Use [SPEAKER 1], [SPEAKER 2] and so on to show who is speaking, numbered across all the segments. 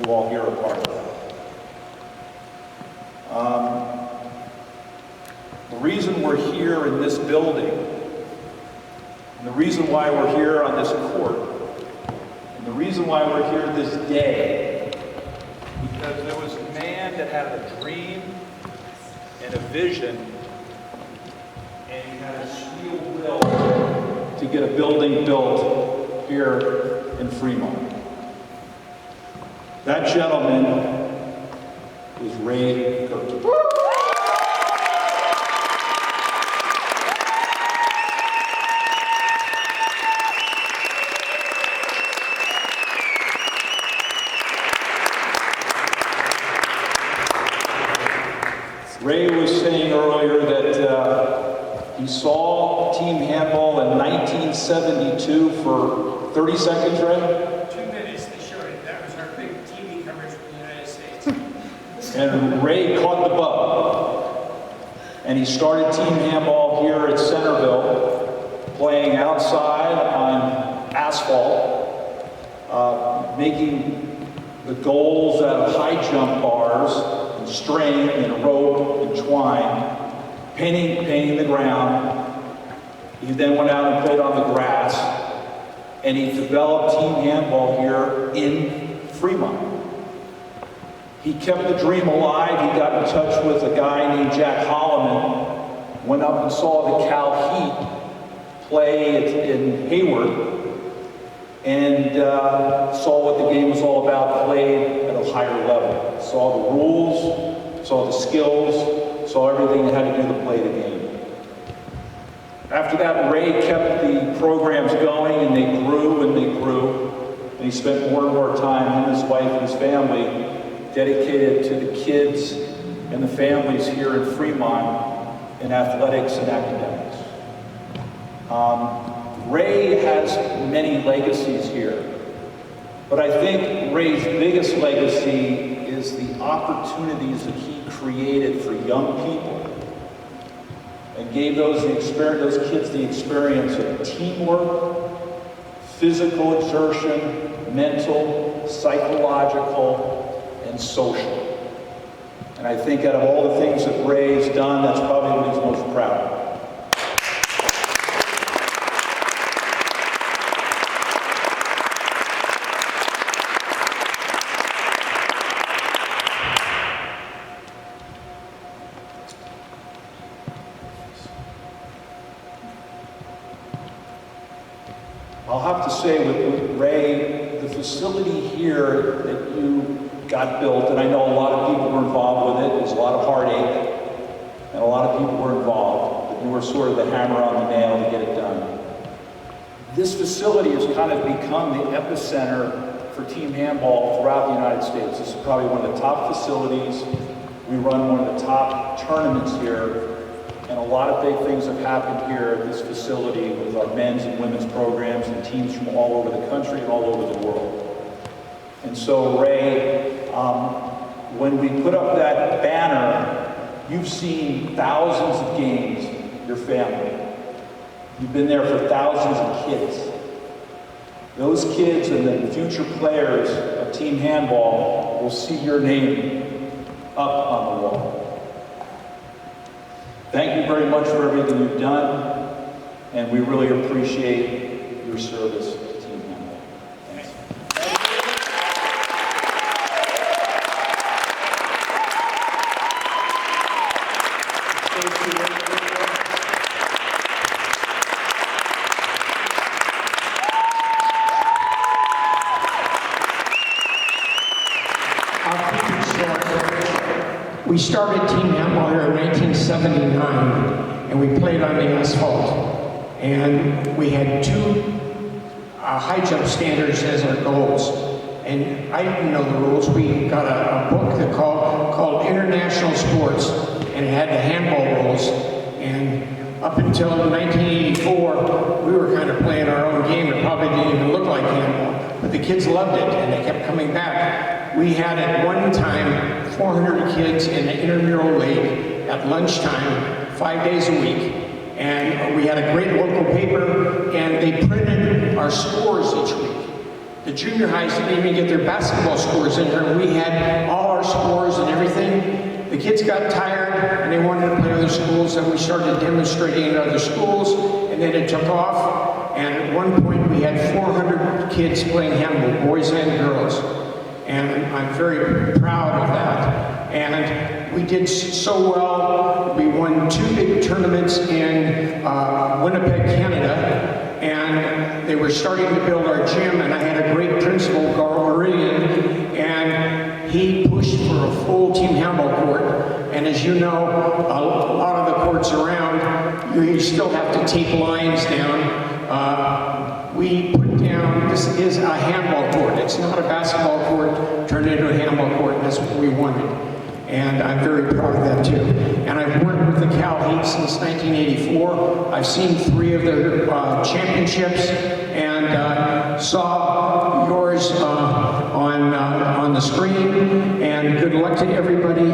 [SPEAKER 1] you all here are part of that. The reason we're here in this building, and the reason why we're here on this court, and the reason why we're here this day, because there was a man that had a dream and a vision, and he had a steel will to get a building built here in Fremont. That gentleman is Gehrke. Ray was saying earlier that he saw team handball in 1972 for 30 seconds, Ray?
[SPEAKER 2] 2 minutes they showed it. That was our big TV coverage for the United States.
[SPEAKER 1] And Ray caught the bug. And he started team handball here at Centerville, playing outside on asphalt, making the goals out of high jump bars, and string and rope and twine, painting the ground. He then went out and played on the grass, and he developed team handball here in Fremont. He kept the dream alive. He got in touch with a guy named Jack Holloman, went up and saw the CalHeat play in Hayward, and saw what the game was all about, played at a higher level. Saw the rules, saw the skills, saw everything that had to do to play the game. After that, Ray kept the programs going, and they grew and they grew. And he spent more and more time, him, his wife, and his family, dedicated to the kids and the families here in Fremont in athletics and academics. Ray has many legacies here, but I think Ray's biggest legacy is the opportunities that he created for young people and gave those kids the experience of teamwork, physical exertion, mental, psychological, and social. And I think out of all the things that Ray's done, that's probably what he's most proud of. I'll have to say with Ray, the facility here that you got built, and I know a lot of people were involved with it, there's a lot of heartache, and a lot of people were involved, but you were sort of the hammer on the nail to get it done. This facility has kind of become the epicenter for team handball throughout the United States. This is probably one of the top facilities. We run one of the top tournaments here. And a lot of big things have happened here at this facility with our men's and women's programs and teams from all over the country and all over the world. And so, Ray, when we put up that banner, you've seen thousands of games, your family. You've been there for thousands of kids. Those kids and the future players of team handball will see your name up on the wall. Thank you very much for everything you've done, and we really appreciate your service to team handball. Thanks.
[SPEAKER 2] I'll keep it short. We started team handball here in 1979, and we played on the asphalt. And we had two high jump standards as our goals. And I didn't know the rules. We got a book that called International Sports, and it had the handball rules. And up until 1984, we were kind of playing our own game. It probably didn't even look like handball, but the kids loved it, and they kept coming back. We had at one time 400 kids in the intramural league at lunchtime, 5 days a week. And we had a great local paper, and they printed our scores each week. the junior highs didn't even get their basketball scores in here. We had all our scores and everything. The kids got tired and they wanted to play other schools, and we started demonstrating in other schools, and then it took off. And at one point we had 400 kids playing handball, boys and girls. And I'm very proud of that. And we did so well. We won 2 big tournaments in Winnipeg, Canada. And they were starting to build our gym, and I had a great principal, Garl Meridian, and he pushed for a full team handball court. And as you know, a lot of the courts around, you still have to tape lines down. We put down, this is a handball court. It's not a basketball court turned into a handball court, and that's what we wanted. And I'm very proud of that too. And I've worked with the CalHeat since 1984. I've seen 3 of their championships, and saw yours on the screen. And good luck to everybody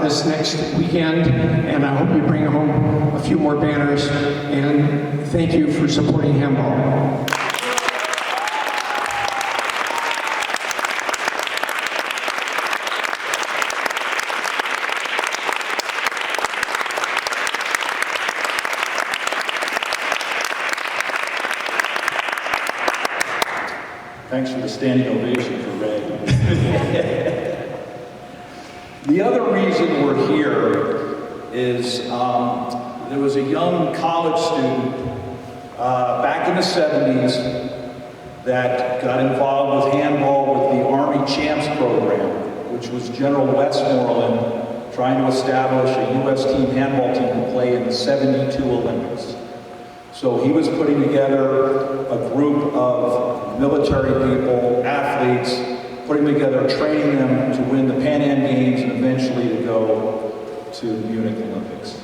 [SPEAKER 2] this next weekend. And I hope you bring home a few more banners. And thank you for supporting handball.
[SPEAKER 1] Thanks for the standing ovation for Ray. The other reason we're here is there was a young college student back in the 70s that got involved with handball with the Army Champs program, which was General Westmoreland trying to establish a US Team Handball team to play in the '72 Olympics. So he was putting together a group of military people, athletes, putting together, training them to win the Pan Am Games and eventually to go to the Munich Olympics.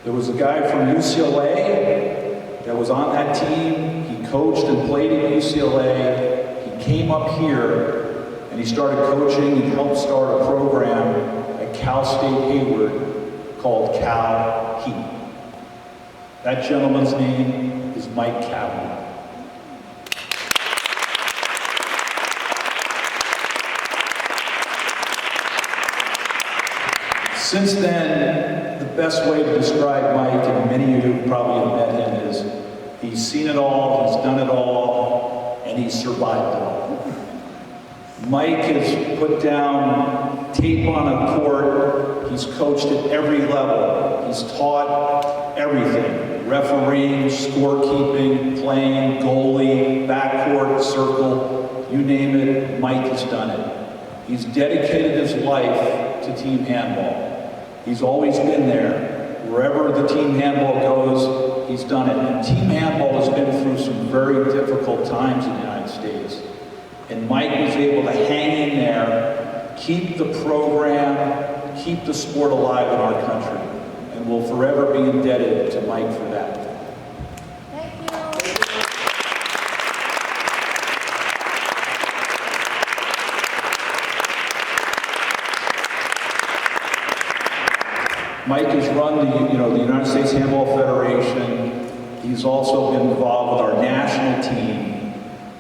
[SPEAKER 1] There was a guy from UCLA that was on that team. He coached and played at UCLA. He came up here and he started coaching and helped start a program at Cal State Hayward called CalHeat. That gentleman's name is Mike Cavanaugh. Since then, the best way to describe Mike, and many of you probably have met him, is he's seen it all, he's done it all, and he's survived it all. Mike has put down tape on a court. He's coached at every level. He's taught everything: refereeing, scorekeeping, playing, goalie, backcourt, circle, you name it, Mike has done it. He's dedicated his life to team handball. He's always been there. Wherever the team handball goes, he's done it. And team handball has been through some very difficult times in the United States. And Mike was able to hang in there, keep the program, keep the sport alive in our country. And we'll forever be indebted to Mike for that.
[SPEAKER 3] Thank you.
[SPEAKER 1] Mike has run the United States Handball Federation. He's also been involved with our national team.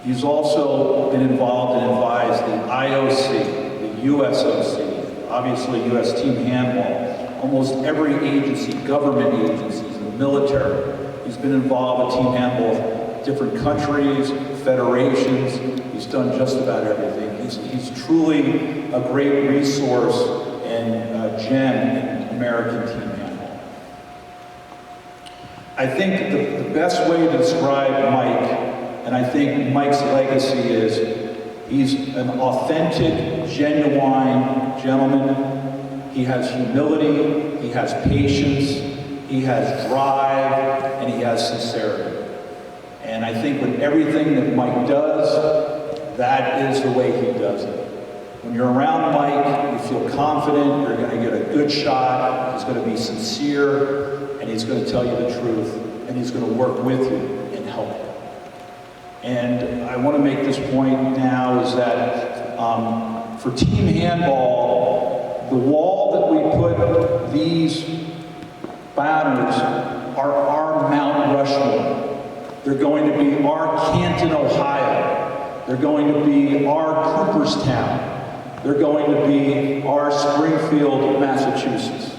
[SPEAKER 1] He's also been involved and advised the IOC, the USOC, obviously US Team Handball, almost every agency, government agencies, the military. He's been involved with team handball, different countries, federations. He's done just about everything. He's truly a great resource and a gem in American team handball. I think the best way to describe Mike, and I think Mike's legacy is, he's an authentic, genuine gentleman. He has humility, he has patience, he has drive, and he has sincerity. And I think with everything that Mike does, that is the way he does it. When you're around Mike, you feel confident, you're going to get a good shot, he's going to be sincere, and he's going to tell you the truth, and he's going to work with you and help you. And I want to make this point now is that for team handball, the wall that we put these banners are our Mount Rushmore. They're going to be our Canton, Ohio. They're going to be our Cooperstown. They're going to be our Springfield, Massachusetts.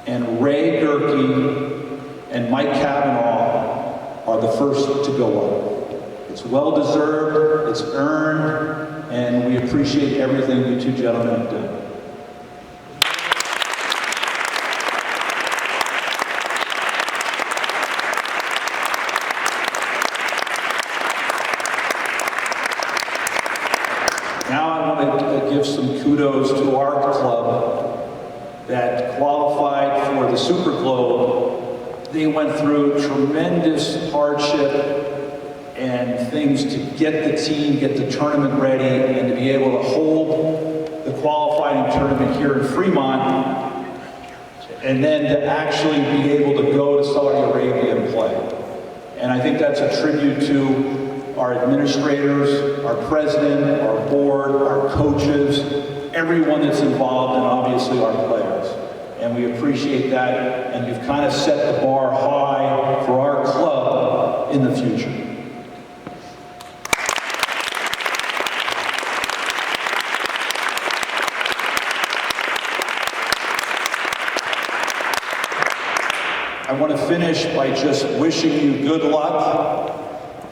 [SPEAKER 1] And Ray Gehrke and Mike Cavanaugh are the first to go up. It's well-deserved, it's earned, and we appreciate everything you two gentlemen have done. Now I want to give some kudos to our club that qualified for the Super Globe. They went through tremendous hardship and things to get the team, get the tournament ready, and to be able to hold the qualifying tournament here in Fremont, and then to actually be able to go to Saudi Arabia and play. And I think that's a tribute to our administrators, our president, our board, our coaches, everyone that's involved, and obviously our players. And we appreciate that, and you've kind of set the bar high for our club in the future. I want to finish by just wishing you good luck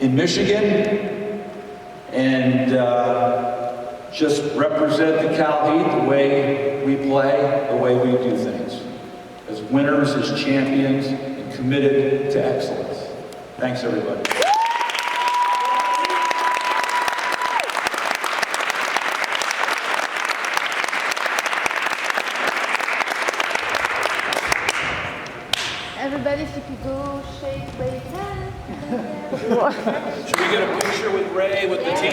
[SPEAKER 1] in Michigan, and just represent the CalHeat the way we play, the way we do things, as winners, as champions, and committed to excellence. Thanks, everybody.
[SPEAKER 3] Everybody, if you could go shake Ray's hand.
[SPEAKER 1] Should we get a picture with Ray, with the team?